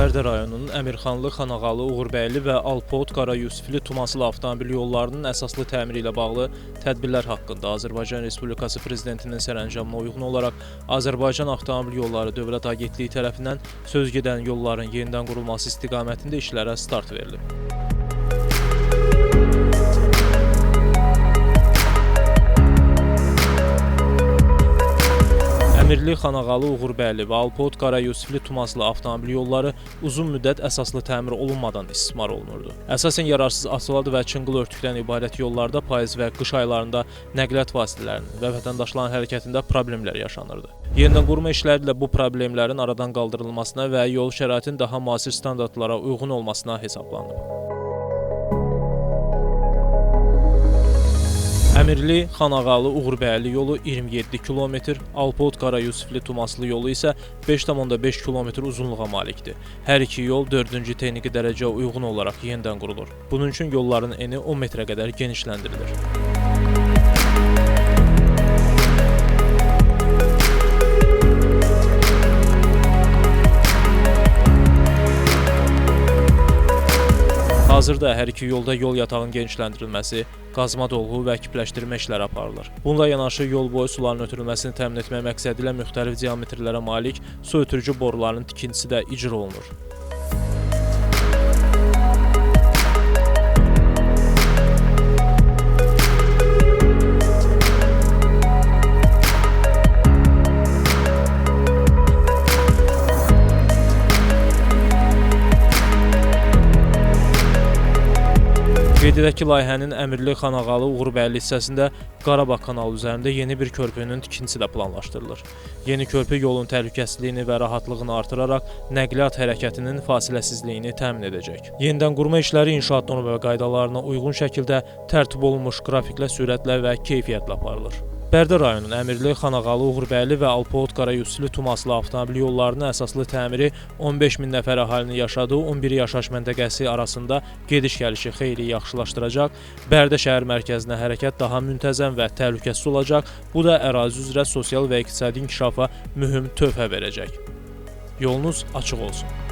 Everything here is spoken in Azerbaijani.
Bərdə rayonunun Əmirxanlı, Xanağalı, Uğurbəyli və Alpot, Qarayusifli, Tumasılı avtomobil yollarının əsaslı təmiri ilə bağlı tədbirlər haqqında Azərbaycan Respublikası Prezidentinin sərəncamına uyğun olaraq Azərbaycan Avtomobil Yolları Dövlət Agentliyi tərəfindən sözgedən yolların yenidən qurulması istiqamətində işlərə start verilib. Əmirli, Xanağalı, Uğurbəyli və Alpot, Qarayusifli, Tumasılı avtomobil yolları uzun müddət əsaslı təmir olunmadan istismar olunurdu. Əsasən yararsız asfalt və çınqıl örtükdən ibarət yollarda payız və qış aylarında nəqliyyat vasitələrinin və vətəndaşların hərəkətində problemlər yaşanırdı. Yenidən qurma işləri ilə bu problemlərin aradan qaldırılmasına və yol şəraitin daha müasir standartlara uyğun olmasına hesablanıb. Əmirli, Xanağalı, Uğurbəyli yolu 27 km, Alpot, Qarayusifli, Tumasılı yolu isə 5,5 km uzunluğa malikdir. Hər iki yol 4-cü texniki dərəcəyə uyğun olaraq yenidən qurulur. Bunun üçün yolların eni 10 metrə qədər genişləndirilir. Hazırda hər iki yolda yol yatağının genişləndirilməsi, qazma dolğu və kipləşdirmə işləri aparılır. Bununla yanaşı yol boyu suların ötürülməsini təmin etmək məqsədi ilə müxtəlif diametrlərə malik su ötürücü boruların tikintisi də icra olunur. Qeyd edək ki, layihənin Əmirli, Xanağalı, Uğurbəyli hissəsində Qarabağ kanalı üzərində yeni bir körpünün tikintisi də planlaşdırılır. Yeni körpü yolun təhlükəsizliyini və rahatlığını artıraraq nəqliyyat hərəkətinin fasiləsizliyini təmin edəcək. Yenidən qurma işləri inşaat norma və qaydalarına uyğun şəkildə tərtib olunmuş qrafiklə, sürətlə və keyfiyyətlə aparılır. Bərdə rayonunun Əmirli, Xanağalı, Uğurbəyli və Alpot, Qarayusifli, Tumasılı avtomobil yollarının əsaslı təmiri 15 min nəfər əhalinin yaşadığı 11 yaşayış məntəqəsi arasında gediş-gəlişi xeyli yaxşılaşdıracaq, Bərdə şəhər mərkəzinə hərəkət daha müntəzəm və təhlükəsiz olacaq, bu da ərazi üzrə sosial və iqtisadi inkişafa mühüm töhfə verəcək. Yolunuz açıq olsun.